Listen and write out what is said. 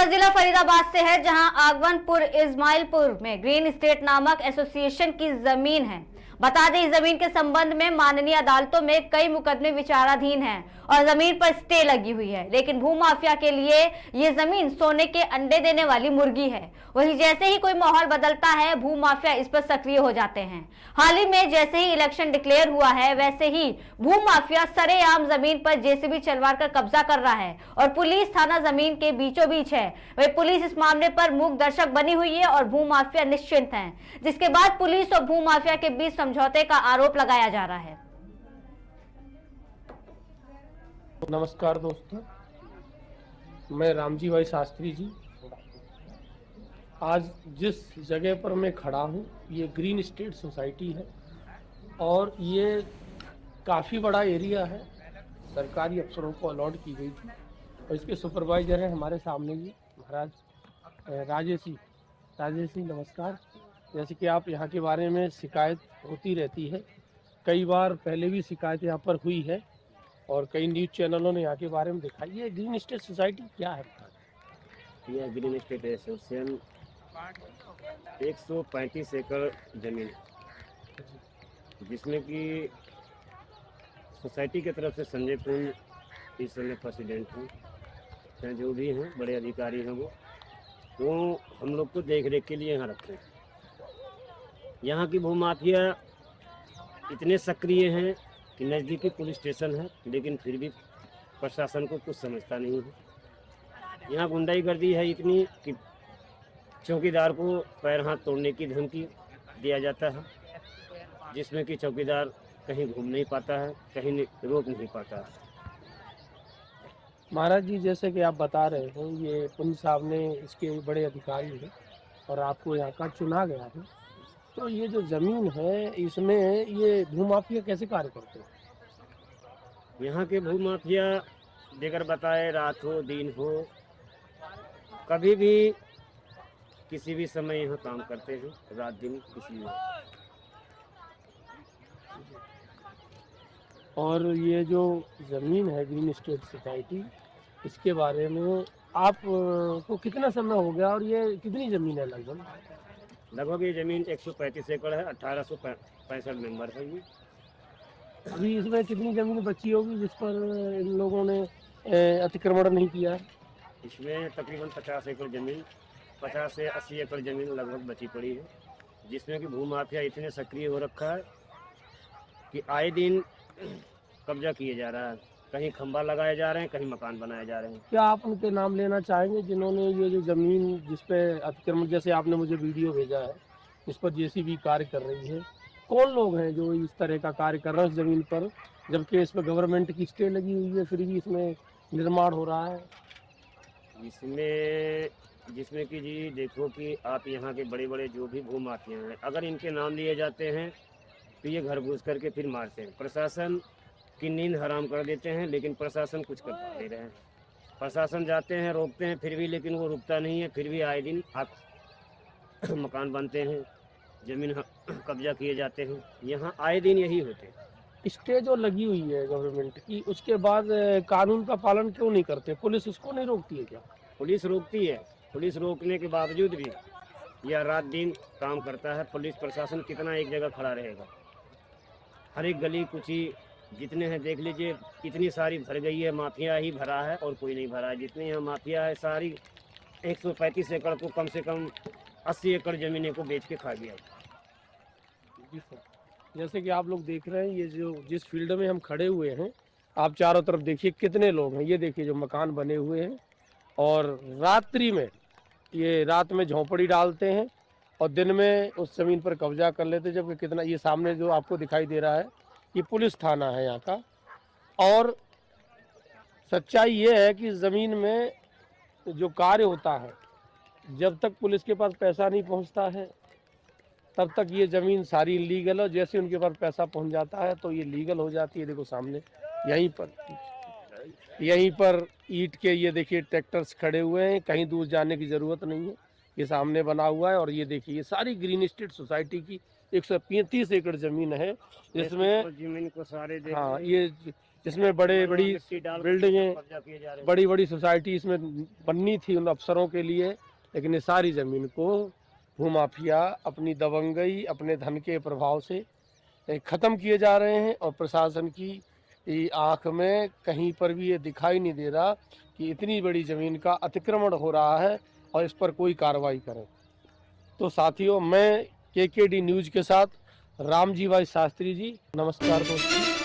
जिला फरीदाबाद से है, जहां आगवनपुर इस्माइलपुर में ग्रीन एस्टेट नामक एसोसिएशन की जमीन है। बता दें, इस जमीन के संबंध में माननीय अदालतों में कई मुकदमे विचाराधीन हैं और जमीन पर स्टे लगी हुई है, लेकिन भूमाफिया के लिए ये जमीन सोने के अंडे देने वाली मुर्गी है। वहीं जैसे ही कोई माहौल बदलता है, भूमाफिया इस पर सक्रिय हो जाते हैं। हाल ही में जैसे ही इलेक्शन डिक्लेयर हुआ है, वैसे ही भूमाफिया सरेआम जमीन पर जेसीबी चलवा कर कब्जा कर रहा है और पुलिस थाना जमीन के बीचों बीच है। वही पुलिस इस मामले पर मूक दर्शक बनी हुई है और भूमाफिया निश्चिंत है, जिसके बाद पुलिस और भूमाफिया के बीच समझौते का आरोप लगाया जा रहा है। नमस्कार दोस्तों, मैं रामजी भाई शास्त्री जी। आज जिस जगह पर मैं खड़ा हूँ ये ग्रीन एस्टेट सोसाइटी है और ये काफ़ी बड़ा एरिया है। सरकारी अफसरों को अलॉट की गई थी और इसके सुपरवाइजर हैं हमारे सामने जी महाराज राजेश जी नमस्कार। जैसे कि आप यहाँ के बारे में शिकायत होती रहती है, कई बार पहले भी शिकायत यहाँ पर हुई है और कई न्यूज़ चैनलों ने यहाँ के बारे में दिखाई। ये ग्रीन एस्टेट सोसाइटी क्या है? यह ग्रीन एस्टेट एसोसिएशन 135 एकड़ जमीन, जिसमें कि सोसाइटी की तरफ से संजय कुंज इस समय प्रेसिडेंट हैं, चाहे जो भी हैं बड़े अधिकारी हैं, वो हम लोग को देख रेख के लिए यहाँ रखते हैं। यहाँ की भूमाफिया इतने सक्रिय हैं कि नज़दीकी पुलिस स्टेशन है, लेकिन फिर भी प्रशासन को कुछ समझता नहीं है। यहाँ गुंडागर्दी है इतनी कि चौकीदार को पैर हाथ तोड़ने की धमकी दिया जाता है, जिसमें कि चौकीदार कहीं घूम नहीं पाता है, कहीं रोक नहीं पाता है। महाराज जी, जैसे कि आप बता रहे हैं ये पुलिस साहब ने इसके बड़े अधिकारी हैं और आपको यहाँ का चुना गया है, तो ये जो ज़मीन है इसमें ये भूमाफिया कैसे कार्य करते हैं? यहाँ के भूमाफिया बगैर बताए रात हो दिन हो कभी भी किसी भी समय यहाँ काम करते हैं, रात दिन किसी भी। और ये जो ज़मीन है ग्रीन एस्टेट सोसाइटी, इसके बारे में आप को कितना समय हो गया और ये कितनी ज़मीन है? लगभग ये ज़मीन 135 एकड़ है, 1865 मेंबर है ये। अभी इसमें कितनी ज़मीन बची होगी जिस पर इन लोगों ने अतिक्रमण नहीं किया है? इसमें तकरीबन 50 एकड़ ज़मीन, 50 से 80 एकड़ ज़मीन लगभग बची पड़ी है, जिसमें कि भूमाफिया इतने सक्रिय हो रखा है कि आए दिन कब्जा किए जा रहा है। कहीं खंबा लगाए जा रहे हैं, कहीं मकान बनाए जा रहे हैं। क्या आप उनके नाम लेना चाहेंगे जिन्होंने ये जो ज़मीन जिस पे अतिक्रमण, जैसे आपने मुझे वीडियो भेजा है, इस पर जेसीबी कार्य कर रही है, कौन लोग हैं जो इस तरह का कार्य कर रहे हैं उस ज़मीन पर, जबकि इस पर गवर्नमेंट की स्टे लगी हुई है, फिर भी इसमें निर्माण हो रहा है? जिसमें कि जी देखो कि आप यहाँ के बड़े बड़े जो भी भूमाफिया हैं, अगर इनके नाम लिए जाते हैं तो ये घर घुस करके फिर मारते हैं। प्रशासन की नींद हराम कर देते हैं, लेकिन प्रशासन कुछ कर नहीं रहे हैं। प्रशासन जाते हैं, रोकते हैं, फिर भी लेकिन वो रुकता नहीं है। फिर भी आए दिन आप मकान बनते हैं, ज़मीन कब्जा किए जाते हैं। यहाँ आए दिन यही होते हैं। स्टे जो लगी हुई है गवर्नमेंट की, उसके बाद कानून का पालन क्यों नहीं करते? पुलिस इसको नहीं रोकती है क्या? पुलिस रोकती है, पुलिस रोकने के बावजूद भी यह रात दिन काम करता है। पुलिस प्रशासन कितना एक जगह खड़ा रहेगा? हर एक गली कुची जितने हैं देख लीजिए, इतनी सारी भर गई है, माफिया ही भरा है और कोई नहीं भरा है। जितनी यहाँ माफिया है सारी 135 एकड़ को कम से कम 80 एकड़ ज़मीनें को बेच के खा गया। जी सर, जैसे कि आप लोग देख रहे हैं, ये जो जिस फील्ड में हम खड़े हुए हैं, आप चारों तरफ देखिए कितने लोग हैं। ये देखिए जो मकान बने हुए हैं और रात्रि में ये रात में झोंपड़ी डालते हैं और दिन में उस ज़मीन पर कब्जा कर लेते हैं। जबकि कितना, ये सामने जो आपको दिखाई दे रहा है ये पुलिस थाना है यहाँ का। और सच्चाई ये है कि ज़मीन में जो कार्य होता है, जब तक पुलिस के पास पैसा नहीं पहुँचता है तब तक ये ज़मीन सारी लीगल है। जैसे उनके पास पैसा पहुँच जाता है तो ये लीगल हो जाती है। देखो सामने यहीं पर ईंट के ये देखिए ट्रैक्टर्स खड़े हुए हैं, कहीं दूर जाने की ज़रूरत नहीं है, ये सामने बना हुआ है। और ये देखिए ये सारी ग्रीन एस्टेट सोसाइटी की 135 एकड़ ज़मीन है, जिसमें ज़मीन को सारे हाँ ये जिसमें बड़े बड़ी मिट्टी डाल बिल्डिंगें, कब्जा किए जा रहे हैं। बड़ी बड़ी सोसाइटी इसमें बननी थी उन अफसरों के लिए, लेकिन ये सारी ज़मीन को भूमाफिया अपनी दबंगई, अपने धन के प्रभाव से ख़त्म किए जा रहे हैं। और प्रशासन की आंख में कहीं पर भी ये दिखाई नहीं दे रहा कि इतनी बड़ी ज़मीन का अतिक्रमण हो रहा है और इस पर कोई कार्रवाई करें। तो साथियों, मैं KKD न्यूज़ के साथ रामजी भाई शास्त्री जी, नमस्कार दोस्तों।